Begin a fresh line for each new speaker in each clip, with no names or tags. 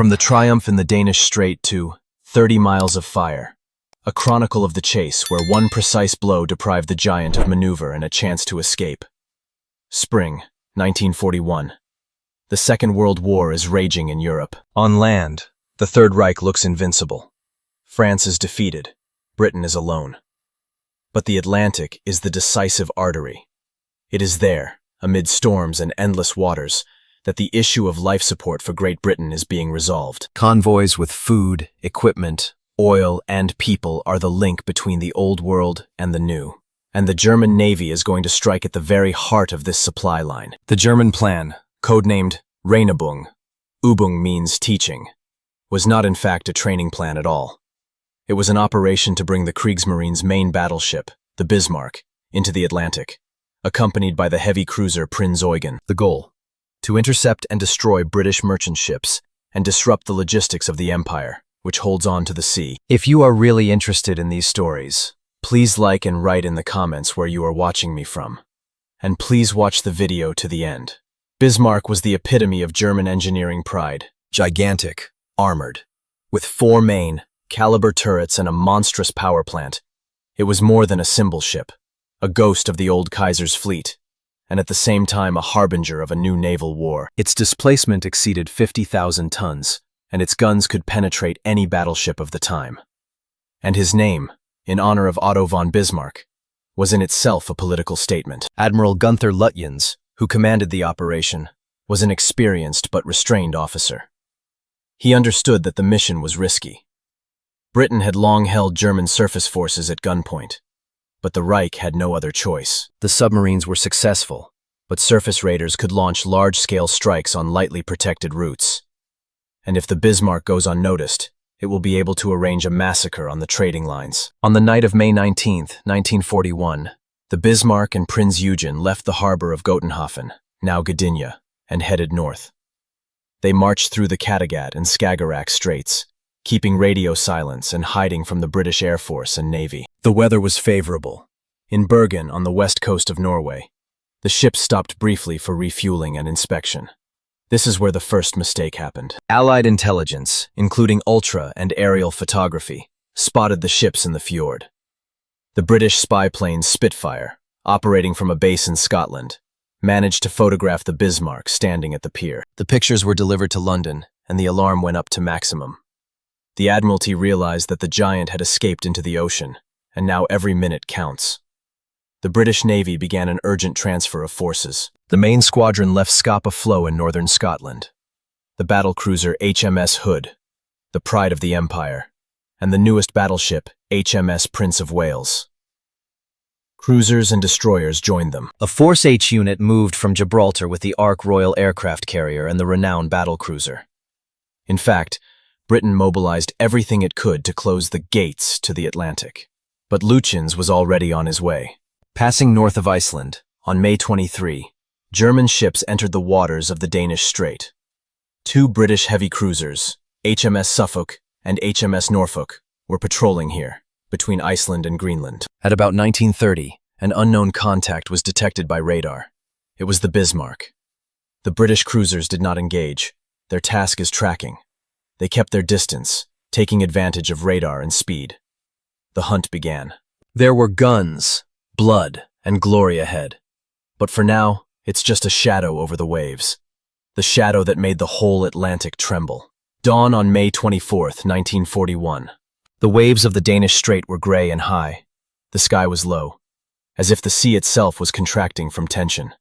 From the triumph in the Danish Strait to 30 Miles of Fire, a chronicle of the chase where one precise blow deprived the giant of maneuver and a chance to escape. Spring, 1941. The Second World War is raging in Europe. On land, the Third Reich looks invincible. France is defeated. Britain is alone. But the Atlantic is the decisive artery. It is there, amid storms and endless waters, that the issue of life support for Great Britain is being resolved. Convoys with food, equipment, oil, and people are the link between the old world and the new. And the German Navy is going to strike at the very heart of this supply line. The German plan, codenamed Reinebung, Übung means teaching, was not in fact a training plan at all. It was an operation to bring the Kriegsmarine's main battleship, the Bismarck, into the Atlantic, accompanied by the heavy cruiser Prinz Eugen. The goal: to intercept and destroy British merchant ships and disrupt the logistics of the empire, which holds on to the sea. If you are really interested in these stories, please like and write in the comments where you are watching me from. And please watch the video to the end. Bismarck was the epitome of German engineering pride. Gigantic, armored, with 4 main, caliber turrets and a monstrous power plant. It was more than a symbol ship, a ghost of the old Kaiser's fleet, and at the same time a harbinger of a new naval war. Its displacement exceeded 50,000 tons, and its guns could penetrate any battleship of the time. And his name, in honor of Otto von Bismarck, was in itself a political statement. Admiral Gunther Lutyens, who commanded the operation, was an experienced but restrained officer. He understood that the mission was risky. Britain had long held German surface forces at gunpoint, but the Reich had no other choice. The submarines were successful, but surface raiders could launch large-scale strikes on lightly protected routes. And if the Bismarck goes unnoticed, it will be able to arrange a massacre on the trading lines. On the night of May 19, 1941, the Bismarck and Prinz Eugen left the harbor of Gotenhafen, now Gdynia, and headed north. They marched through the Kattegat and Skagerrak Straits, keeping radio silence and hiding from the British Air Force and Navy. The weather was favorable. In Bergen, on the west coast of Norway, the ships stopped briefly for refueling and inspection. This is where the first mistake happened. Allied intelligence, including ultra and aerial photography, spotted the ships in the fjord. The British spy plane Spitfire, operating from a base in Scotland, managed to photograph the Bismarck standing at the pier. The pictures were delivered to London, and the alarm went up to maximum. The Admiralty realized that the giant had escaped into the ocean, and now every minute counts. The British Navy began an urgent transfer of forces. The main squadron left Scapa Flow in northern Scotland, the battlecruiser HMS Hood, the pride of the Empire, and the newest battleship, HMS Prince of Wales. Cruisers and destroyers joined them. A Force H unit moved from Gibraltar with the Ark Royal aircraft carrier and the renowned battlecruiser. In fact, Britain mobilized everything it could to close the gates to the Atlantic. But Lutyens was already on his way. Passing north of Iceland, on May 23, German ships entered the waters of the Danish Strait. 2 British heavy cruisers, HMS Suffolk and HMS Norfolk, were patrolling here, between Iceland and Greenland. At about 1930, an unknown contact was detected by radar. It was the Bismarck. The British cruisers did not engage. Their task is tracking. They kept their distance, taking advantage of radar and speed. The hunt began. There were guns, blood, and glory ahead. But for now, it's just a shadow over the waves. The shadow that made the whole Atlantic tremble. Dawn on May 24, 1941. The waves of the Danish Strait were gray and high. The sky was low, as if the sea itself was contracting from tension.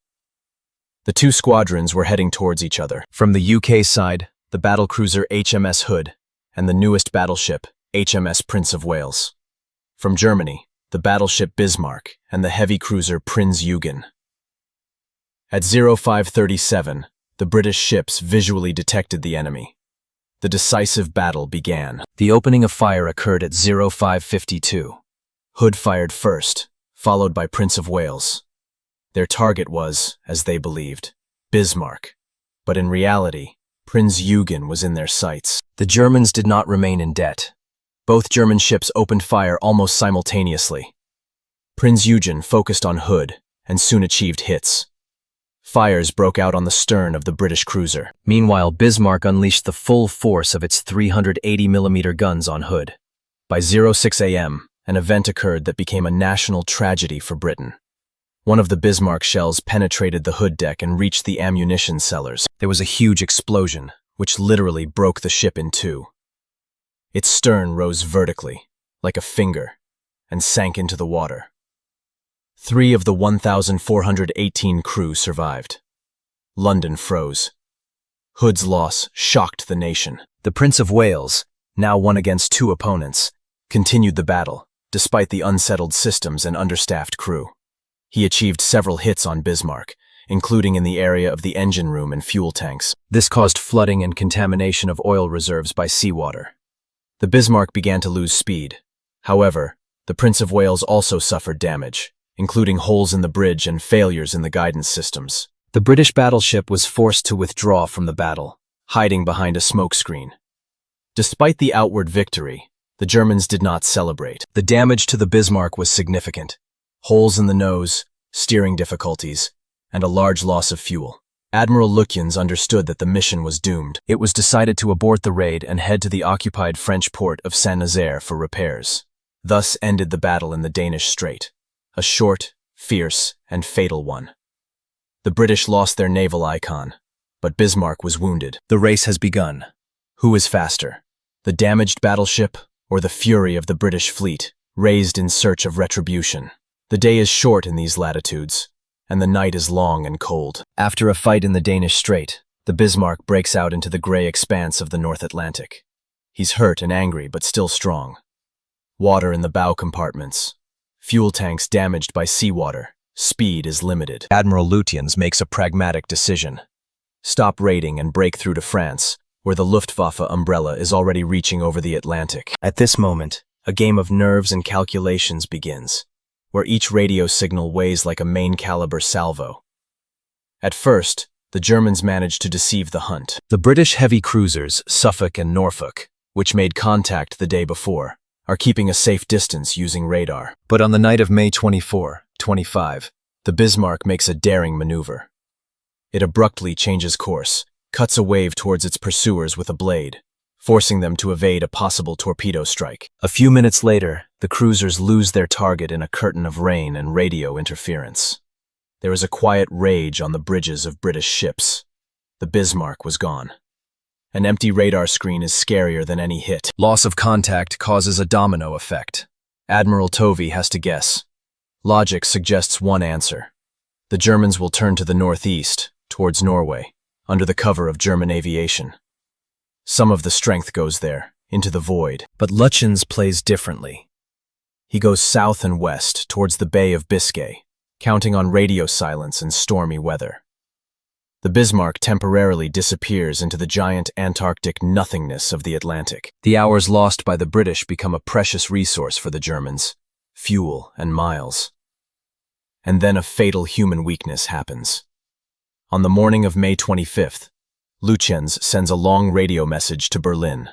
The 2 squadrons were heading towards each other. From the UK side, the battlecruiser HMS Hood, and the newest battleship, HMS Prince of Wales. From Germany, the battleship Bismarck and the heavy cruiser Prinz Eugen. At 0537, the British ships visually detected the enemy. The decisive battle began. The opening of fire occurred at 0552. Hood fired first, followed by Prince of Wales. Their target was, as they believed, Bismarck. But in reality, Prinz Eugen was in their sights. The Germans did not remain in debt. Both German ships opened fire almost simultaneously. Prinz Eugen focused on Hood and soon achieved hits. Fires broke out on the stern of the British cruiser.
Meanwhile, Bismarck unleashed the full force of its 380mm guns on Hood.
By 06 a.m., an event occurred that became a national tragedy for Britain. One of the Bismarck shells penetrated the Hood deck and reached the ammunition cellars. There was a huge explosion, which literally broke the ship in two. Its stern rose vertically, like a finger, and sank into the water. 3 of the 1,418 crew survived. London froze. Hood's loss shocked the nation. The Prince of Wales, now one against 2 opponents, continued the battle, despite the unsettled systems and understaffed crew. He achieved several hits on Bismarck, including in the area of the engine room and fuel tanks. This caused flooding and contamination of oil reserves by seawater. The Bismarck began to lose speed. However, the Prince of Wales also suffered damage, including holes in the bridge and failures in the guidance systems. The British battleship was forced to withdraw from the battle, hiding behind a smokescreen. Despite the outward victory, the Germans did not celebrate. The damage to the Bismarck was significant. Holes in the nose, steering difficulties, and a large loss of fuel. Admiral Lutyens understood that the mission was doomed. It was decided to abort the raid and head to the occupied French port of Saint-Nazaire for repairs. Thus ended the battle in the Danish Strait, a short, fierce, and fatal one. The British lost their naval icon, but Bismarck was wounded. The race has begun. Who is faster? The damaged battleship or the fury of the British fleet, raised in search of retribution? The day is short in these latitudes, and the night is long and cold. After a fight in the Danish Strait, the Bismarck breaks out into the gray expanse of the North Atlantic. He's hurt and angry, but still strong. Water in the bow compartments. Fuel tanks damaged by seawater. Speed is limited. Admiral Lutyens makes a pragmatic decision. Stop raiding and break through to France, where the Luftwaffe umbrella is already reaching over the Atlantic. At this moment, a game of nerves and calculations begins, where each radio signal weighs like a main-caliber salvo. At first, the Germans managed to deceive the hunt. The British heavy cruisers, Suffolk and Norfolk, which made contact the day before, are keeping a safe distance using radar. But on the night of May 24, 25, the Bismarck makes a daring maneuver. It abruptly changes course, cuts a wave towards its pursuers with a blade, forcing them to evade a possible torpedo strike. A few minutes later, the cruisers lose their target in a curtain of rain and radio interference. There is a quiet rage on the bridges of British ships. The Bismarck was gone. An empty radar screen is scarier than any hit. Loss of contact causes a domino effect. Admiral Tovey has to guess. Logic suggests one answer. The Germans will turn to the northeast, towards Norway, under the cover of German aviation. Some of the strength goes there, into the void. But Lutyens plays differently. He goes south and west, towards the Bay of Biscay, counting on radio silence and stormy weather. The Bismarck temporarily disappears into the giant Antarctic nothingness of the Atlantic. The hours lost by the British become a precious resource for the Germans, fuel and miles. And then a fatal human weakness happens. On the morning of May 25th, Lutyens sends a long radio message to Berlin,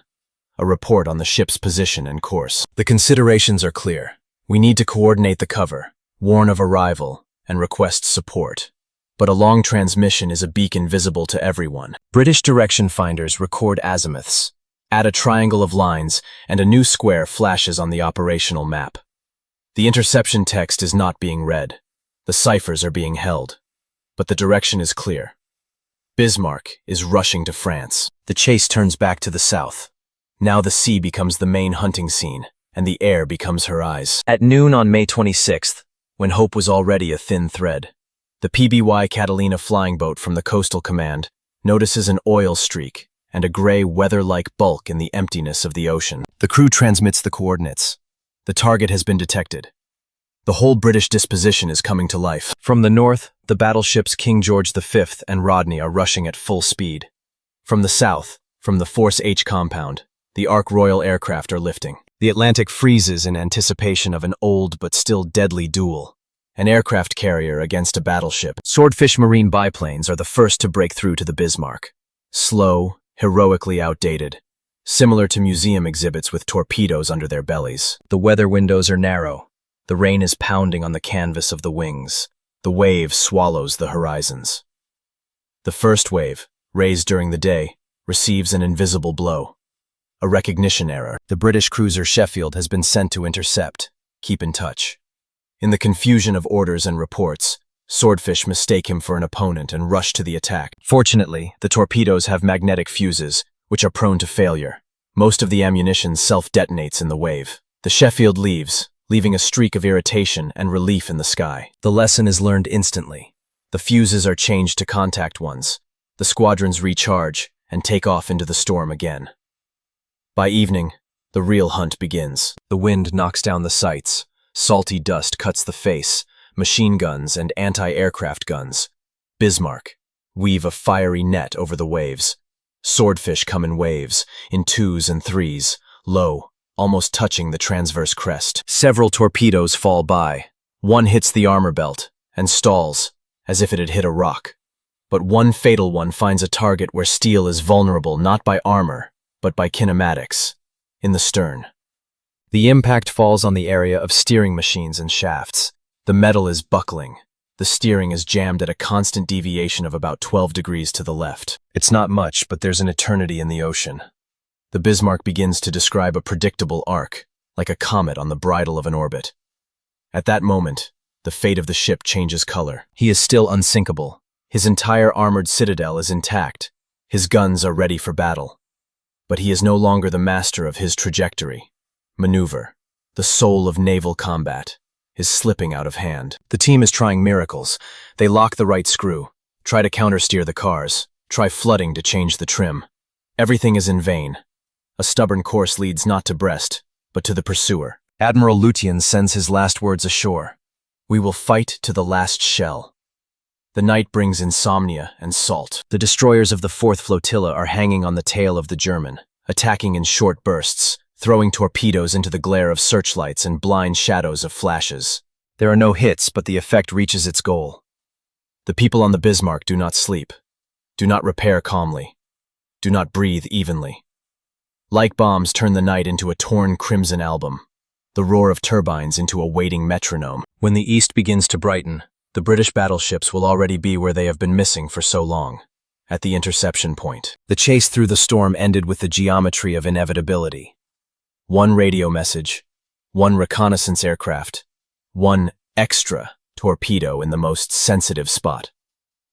a report on the ship's position and course. The considerations are clear. We need to coordinate the cover, warn of arrival, and request support. But a long transmission is a beacon visible to everyone. British direction finders record azimuths, add a triangle of lines, and a new square flashes on the operational map. The interception text is not being read. The ciphers are being held. But the direction is clear. Bismarck is rushing to France. The chase turns back to the south. Now the sea becomes the main hunting scene, and the air becomes her eyes. At noon on May 26th, when hope was already a thin thread, the PBY Catalina flying boat from the Coastal Command notices an oil streak and a gray weather-like bulk in the emptiness of the ocean. The crew transmits the coordinates. The target has been detected. The whole British disposition is coming to life. From the north, the battleships King George V and Rodney are rushing at full speed. From the south, from the Force H compound, the Ark Royal aircraft are lifting. The Atlantic freezes in anticipation of an old but still deadly duel. An aircraft carrier against a battleship. Swordfish Marine biplanes are the first to break through to the Bismarck. Slow, heroically outdated, similar to museum exhibits with torpedoes under their bellies. The weather windows are narrow. The rain is pounding on the canvas of the wings. The wave swallows the horizons. The first wave, raised during the day, receives an invisible blow. A recognition error. The British cruiser Sheffield has been sent to intercept. Keep in touch. In the confusion of orders and reports, swordfish mistake him for an opponent and rush to the attack. Fortunately, the torpedoes have magnetic fuses, which are prone to failure. Most of the ammunition self-detonates in the wave. The Sheffield leaves, leaving a streak of irritation and relief in the sky. The lesson is learned instantly. The fuses are changed to contact ones. The squadrons recharge and take off into the storm again. By evening, the real hunt begins. The wind knocks down the sights. Salty dust cuts the face. Machine guns and anti-aircraft guns. Bismarck weave a fiery net over the waves. Swordfish come in waves, in 2s and 3s, low, almost touching the transverse crest. Several torpedoes fall by. One hits the armor belt and stalls, as if it had hit a rock. But one fatal one finds a target where steel is vulnerable not by armor, but by kinematics, in the stern. The impact falls on the area of steering machines and shafts. The metal is buckling. The steering is jammed at a constant deviation of about 12 degrees to the left. It's not much, but there's an eternity in the ocean. The Bismarck begins to describe a predictable arc, like a comet on the bridle of an orbit. At that moment, the fate of the ship changes color. He is still unsinkable. His entire armored citadel is intact. His guns are ready for battle. But he is no longer the master of his trajectory. Maneuver, the soul of naval combat, is slipping out of hand. The team is trying miracles. They lock the right screw, try to countersteer the cars, try flooding to change the trim. Everything is in vain. A stubborn course leads not to Brest, but to the pursuer. Admiral Lutyens sends his last words ashore. We will fight to the last shell. The night brings insomnia and salt. The destroyers of the 4th Flotilla are hanging on the tail of the German, attacking in short bursts, throwing torpedoes into the glare of searchlights and blind shadows of flashes. There are no hits, but the effect reaches its goal. The people on the Bismarck do not sleep, do not repair calmly, do not breathe evenly. Like bombs turn the night into a torn crimson album, the roar of turbines into a waiting metronome. When the east begins to brighten, the British battleships will already be where they have been missing for so long, at the interception point. The chase through the storm ended with the geometry of inevitability. One radio message, one reconnaissance aircraft, one extra torpedo in the most sensitive spot.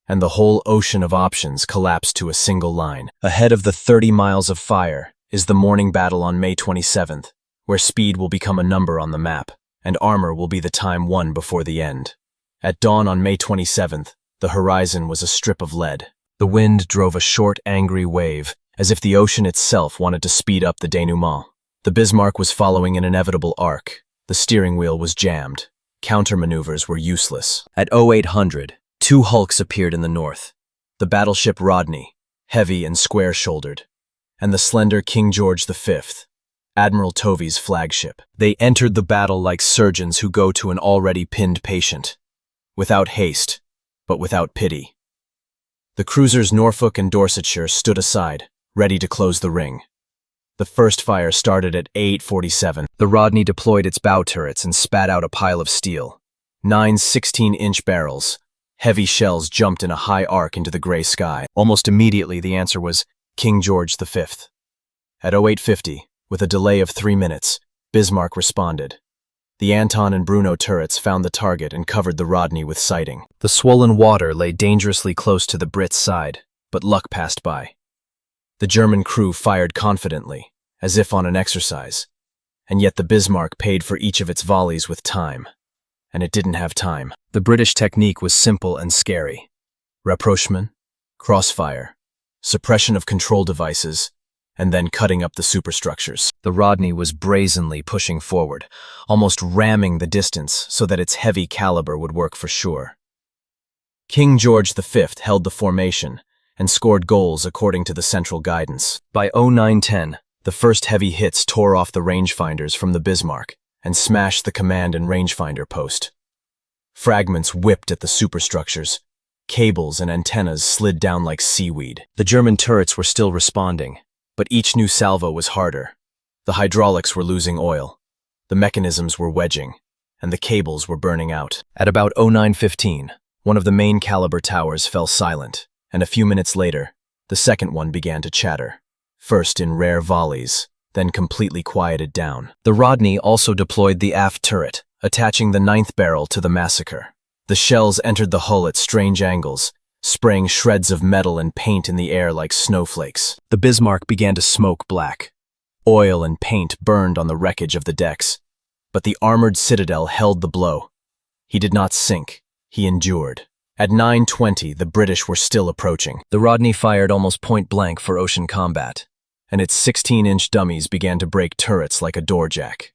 And the whole ocean of options collapsed to a single line. Ahead of the 30 miles of fire is the morning battle on May 27th, where speed will become a number on the map, and armor will be the time won before the end. At dawn on May 27th, the horizon was a strip of lead. The wind drove a short, angry wave, as if the ocean itself wanted to speed up the denouement. The Bismarck was following an inevitable arc. The steering wheel was jammed. Countermaneuvers were useless. At 0800, 2 hulks appeared in the north. The battleship Rodney, heavy and square-shouldered, and the slender King George V, Admiral Tovey's flagship. They entered the battle like surgeons who go to an already pinned patient, without haste, but without pity. The cruisers Norfolk and Dorsetshire stood aside, ready to close the ring. The first fire started at 8:47. The Rodney deployed its bow turrets and spat out a pile of steel. 9 16-inch barrels. Heavy shells jumped in a high arc into the gray sky. Almost immediately, the answer was King George V. At 0850, with a delay of 3 minutes, Bismarck responded. The Anton and Bruno turrets found the target and covered the Rodney with sighting. The swollen water lay dangerously close to the Brits' side, but luck passed by. The German crew fired confidently, as if on an exercise, and yet the Bismarck paid for each of its volleys with time, and it didn't have time. The British technique was simple and scary. Rapprochement, crossfire, suppression of control devices, and then cutting up the superstructures. The Rodney was brazenly pushing forward, almost ramming the distance so that its heavy caliber would work for sure. King George V held the formation and scored goals according to the central guidance. By 0910, the first heavy hits tore off the rangefinders from the Bismarck and smashed the command and rangefinder post. Fragments whipped at the superstructures. Cables and antennas slid down like seaweed. The German turrets were still responding, but each new salvo was harder. The hydraulics were losing oil, the mechanisms were wedging, and the cables were burning out. At about 0915, one of the main caliber towers fell silent, and a few minutes later, the second one began to chatter, first in rare volleys, then completely quieted down. The Rodney also deployed the aft turret, attaching the 9th barrel to the Massacre. The shells entered the hull at strange angles, spraying shreds of metal and paint in the air like snowflakes. The Bismarck began to smoke black. Oil and paint burned on the wreckage of the decks, but the armored citadel held the blow. He did not sink, he endured. At 9:20, the British were still approaching. The Rodney fired almost point blank for ocean combat, and its 16-inch dummies began to break turrets like a doorjack.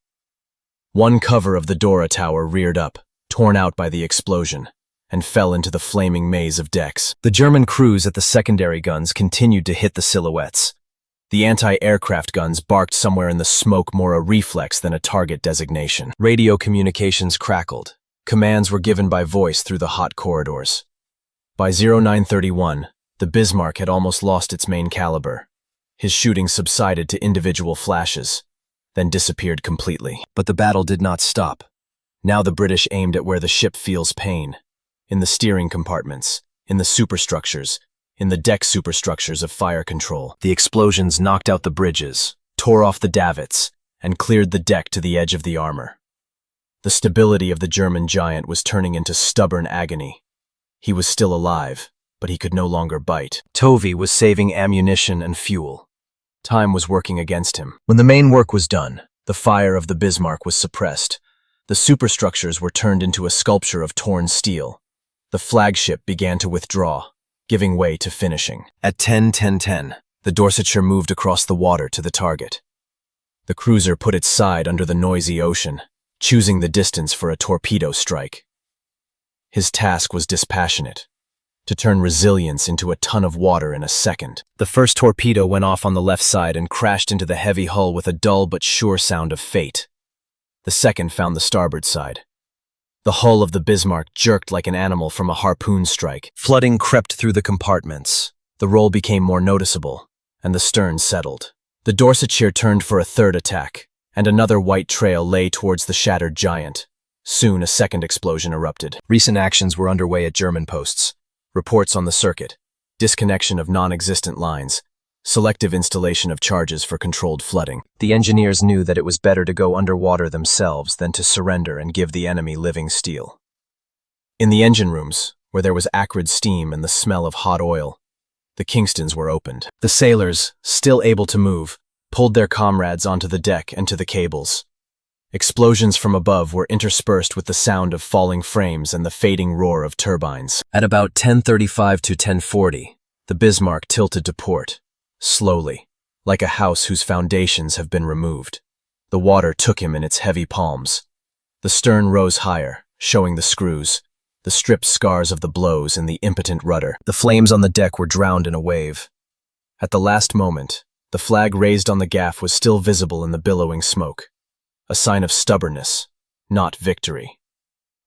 One cover of the Dora Tower reared up, torn out by the explosion, and fell into the flaming maze of decks. The German crews at the secondary guns continued to hit the silhouettes. The anti-aircraft guns barked somewhere in the smoke, more a reflex than a target designation. Radio communications crackled. Commands were given by voice through the hot corridors. By 0931, the Bismarck had almost lost its main caliber. His shooting subsided to individual flashes, then disappeared completely. But the battle did not stop. Now the British aimed at where the ship feels pain. In the steering compartments, in the superstructures, in the deck superstructures of fire control. The explosions knocked out the bridges, tore off the davits, and cleared the deck to the edge of the armor. The stability of the German giant was turning into stubborn agony. He was still alive, but he could no longer bite. Tovey was saving ammunition and fuel. Time was working against him. When the main work was done, the fire of the Bismarck was suppressed. The superstructures were turned into a sculpture of torn steel. The flagship began to withdraw, giving way to finishing. At 10:10, the Dorsetshire moved across the water to the target. The cruiser put its side under the noisy ocean, choosing the distance for a torpedo strike. His task was dispassionate, to turn resilience into a ton of water in a second. The first torpedo went off on the left side and crashed into the heavy hull with a dull but sure sound of fate. The second found the starboard side. The hull of the Bismarck jerked like an animal from a harpoon strike. Flooding crept through the compartments. The roll became more noticeable, and the stern settled. The Dorsetshire turned for a third attack, and another white trail lay towards the shattered giant. Soon a second explosion erupted. Recent actions were underway at German posts. Reports on the circuit, disconnection of non-existent lines, selective installation of charges for controlled flooding. The engineers knew that it was better to go underwater themselves than to surrender and give the enemy living steel. In the engine rooms, where there was acrid steam and the smell of hot oil, the Kingstons were opened. The sailors, still able to move, pulled their comrades onto the deck and to the cables. Explosions from above were interspersed with the sound of falling frames and the fading roar of turbines. At about 10:35 to 10:40, the Bismarck tilted to port. Slowly, like a house whose foundations have been removed. The water took him in its heavy palms. The stern rose higher, showing the screws, the stripped scars of the blows and the impotent rudder. The flames on the deck were drowned in a wave. At the last moment, the flag raised on the gaff was still visible in the billowing smoke, a sign of stubbornness, not victory.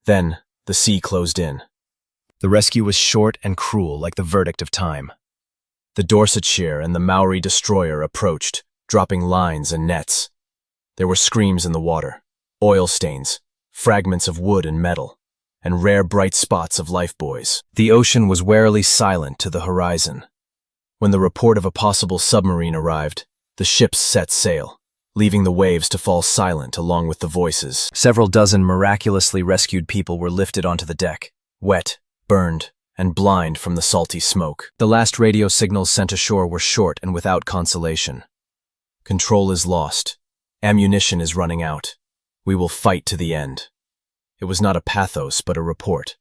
Then, the sea closed in. The rescue was short and cruel, like the verdict of time. The Dorsetshire and the Maori destroyer approached, dropping lines and nets. There were screams in the water, oil stains, fragments of wood and metal, and rare bright spots of lifebuoys. The ocean was warily silent to the horizon. When the report of a possible submarine arrived, the ships set sail, leaving the waves to fall silent along with the voices. Several dozen miraculously rescued people were lifted onto the deck, wet, burned, and blind from the salty smoke. The last radio signals sent ashore were short and without consolation. Control is lost. Ammunition is running out. We will fight to the end. It was not a pathos, but a report.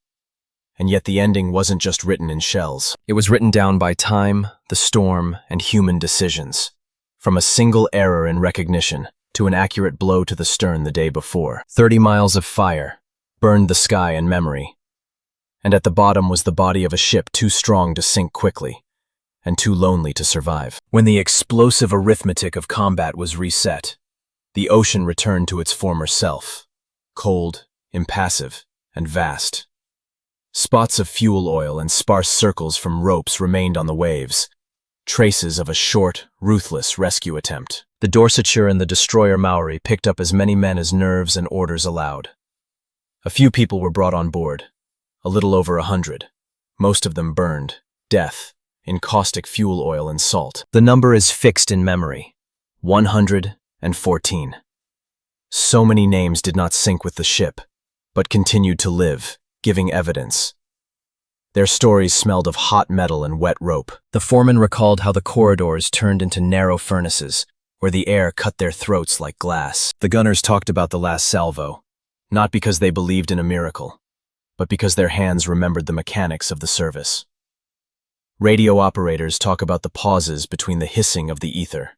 And yet the ending wasn't just written in shells. It was written down by time, the storm, and human decisions. From a single error in recognition to an accurate blow to the stern the day before. 30 miles of fire burned the sky and memory. And at the bottom was the body of a ship too strong to sink quickly, and too lonely to survive. When the explosive arithmetic of combat was reset, the ocean returned to its former self, cold, impassive, and vast. Spots of fuel oil and sparse circles from ropes remained on the waves, traces of a short, ruthless rescue attempt. The Dorsetshire and the destroyer Maori picked up as many men as nerves and orders allowed. A few people were brought on board. A little over 100, most of them burned, death, in caustic fuel oil and salt.
The number is fixed in memory.
114. So many names did not sink with the ship, but continued to live, giving evidence. Their stories smelled of hot metal and wet rope.
The foreman recalled how the corridors turned into narrow furnaces, where the air cut their throats like glass.
The gunners talked about the last salvo, not because they believed in a miracle, but because their hands remembered the mechanics of the service. Radio operators talk about the pauses between the hissing of the ether,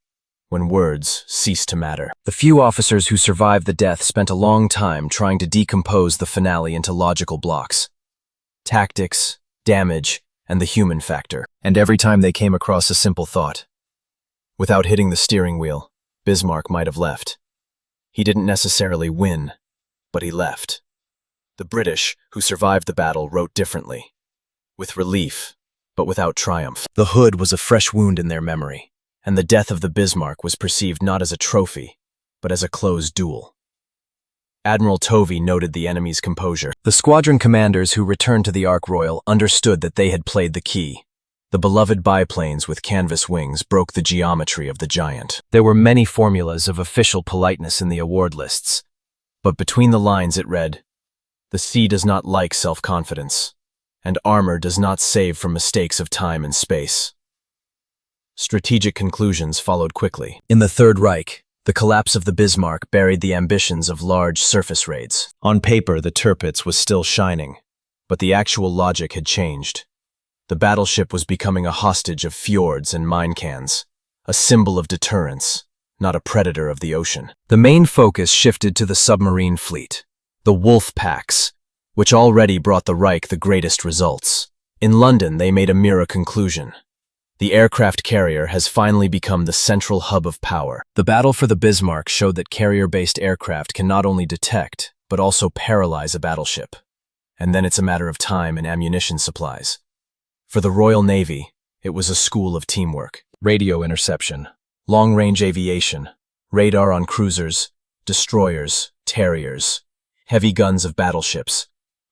when words cease to matter.
The few officers who survived the death spent a long time trying to decompose the finale into logical blocks. Tactics, damage, and the human factor.
And every time they came across a simple thought. Without hitting the steering wheel, Bismarck might have left. He didn't necessarily win, but he left. The British, who survived the battle, wrote differently. With relief, but without triumph. The Hood was a fresh wound in their memory, and the death of the Bismarck was perceived not as a trophy, but as a closed duel. Admiral Tovey noted the enemy's composure.
The squadron commanders who returned to the Ark Royal understood that they had played the key.
The beloved biplanes with canvas wings broke the geometry of the giant.
There were many formulas of official politeness in the award lists,
but between the lines it read, "The sea does not like self-confidence, and armor does not save from mistakes of time and space." Strategic conclusions followed quickly.
In the Third Reich, the collapse of the Bismarck buried the ambitions of large surface raids.
On paper, the Tirpitz was still shining, but the actual logic had changed. The battleship was becoming a hostage of fjords and mine cans, a symbol of deterrence, not a predator of the ocean.
The main focus shifted to the submarine fleet,
the wolf packs, which already brought the Reich the greatest results. In London, they made a mirror conclusion. The aircraft carrier has finally become the central hub of power.
The battle for the Bismarck showed that carrier-based aircraft can not only detect, but also paralyze a battleship. And then it's a matter of time and ammunition supplies. For the Royal Navy, it was a school of teamwork.
Radio interception, long-range aviation, radar on cruisers, destroyers, terriers, heavy guns of battleships.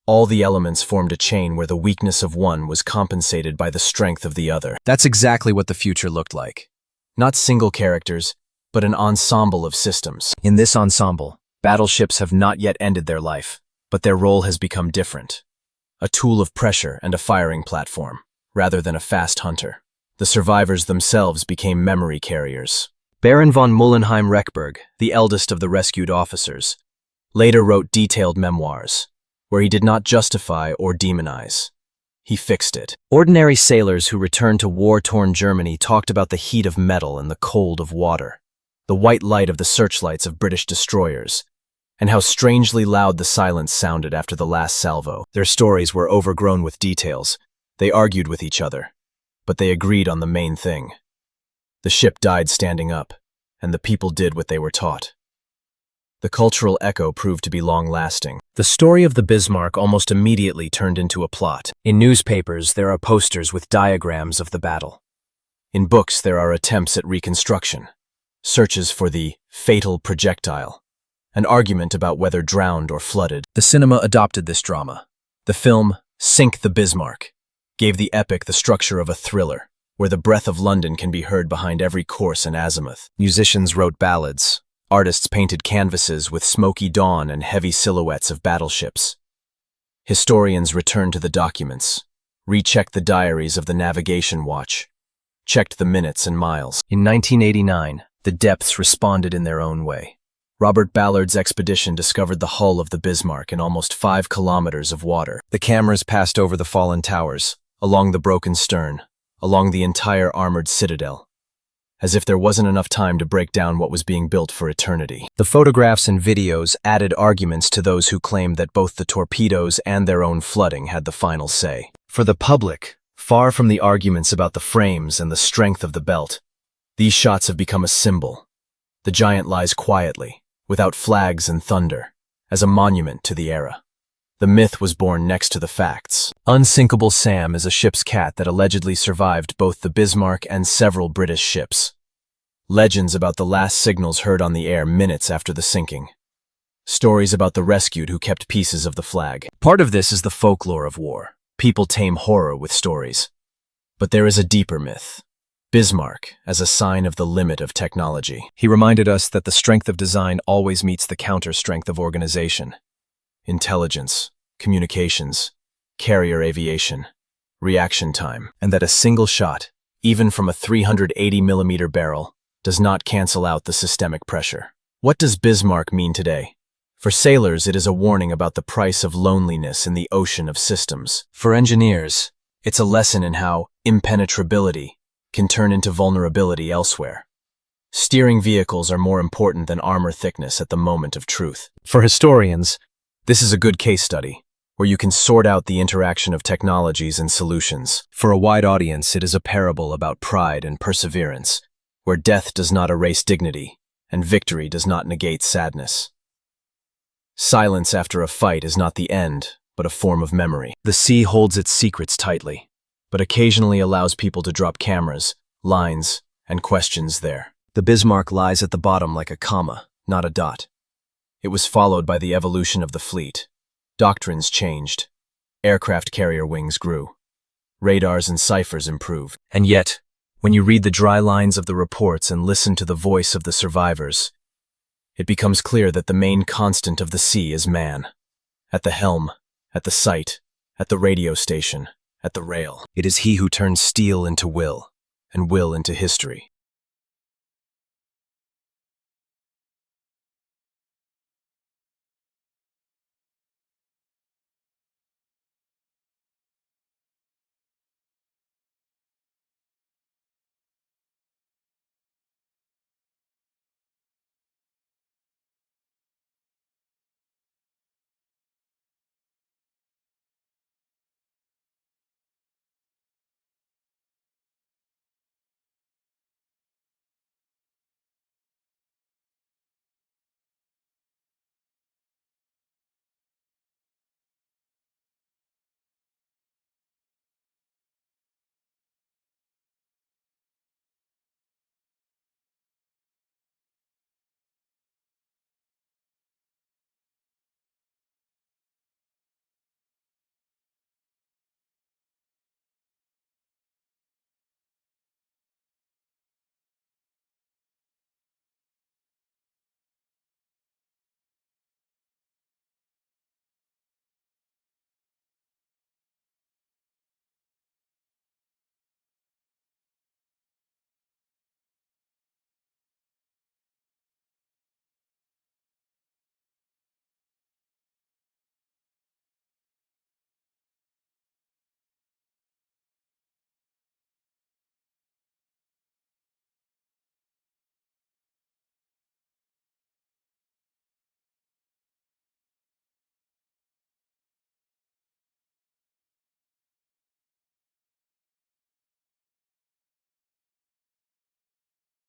All the elements formed a chain where the weakness of one was compensated by the strength of the other.
That's exactly what the future looked like.
Not single characters, but an ensemble of systems.
In this ensemble, battleships have not yet ended their life, but their role has become different.
A tool of pressure and a firing platform, rather than a fast hunter. The survivors themselves became memory carriers.
Baron von Mullenheim-Reckberg, the eldest of the rescued officers,
later wrote detailed memoirs, where he did not justify or demonize. He fixed it.
Ordinary sailors who returned to war-torn Germany talked about the heat of metal and the cold of water, the white light of the searchlights of British destroyers, and how strangely loud the silence sounded after the last salvo.
Their stories were overgrown with details. They argued with each other, but they agreed on the main thing. The ship died standing up, and the people did what they were taught. The cultural echo proved to be long-lasting.
The story of the Bismarck almost immediately turned into a plot. In newspapers, there are posters with diagrams of the battle.
In books, there are attempts at reconstruction, searches for the fatal projectile, an argument about whether drowned or flooded.
The cinema adopted this drama.
The film, Sink the Bismarck, gave the epic the structure of a thriller, where the breath of London can be heard behind every course and azimuth.
Musicians wrote ballads.
Artists painted canvases with smoky dawn and heavy silhouettes of battleships. Historians returned to the documents, rechecked the diaries of the navigation watch, checked the minutes and miles.
In 1989, the depths responded in their own way.
Robert Ballard's expedition discovered the hull of the Bismarck in almost 5 kilometers of water. The cameras passed over the fallen towers, along the broken stern, along the entire armored citadel, as if there wasn't enough time to break down what was being built for eternity.
The photographs and videos added arguments to those who claimed that both the torpedoes and their own flooding had the final say.
For the public, far from the arguments about the frames and the strength of the belt, these shots have become a symbol. The giant lies quietly, without flags and thunder, as a monument to the era. The myth was born next to the facts.
Unsinkable Sam is a ship's cat that allegedly survived both the Bismarck and several British ships.
Legends about the last signals heard on the air minutes after the sinking. Stories about the rescued who kept pieces of the flag.
Part of this is the folklore of war.
People tame horror with stories.
But there is a deeper myth. Bismarck as a sign of the limit of technology.
He reminded us that the strength of design always meets the counter-strength of organization.
Intelligence, communications, carrier aviation, reaction time,
And that a single shot,
even from a 380mm barrel, does not cancel out the systemic pressure. What does Bismarck mean today? For sailors, it is a warning about the price of loneliness in the ocean of systems. For engineers, it's a lesson in how impenetrability can turn into vulnerability elsewhere. Steering vehicles are more important than armor thickness at the moment of truth.
For historians,
This is a good case study, where you can sort out the interaction of technologies and solutions.
for a wide audience, it is a parable about
Pride and perseverance, where death does not erase dignity, and victory does not negate sadness. Silence after a fight is not the end, but a form of memory.
the sea holds its secrets tightly.
But occasionally allows people to drop cameras, lines, and questions there.
The Bismarck lies at the bottom like a comma, not a dot.
It was followed by the evolution of the fleet. Doctrines changed. Aircraft carrier wings grew. Radars and ciphers improved.
And yet, when you read the dry lines of the reports and listen to the voice of the survivors,
It becomes clear that the main constant of the sea is man. At the helm, at the sight, at the radio station, at the rail.
it is he who turns steel into will,
And will into history.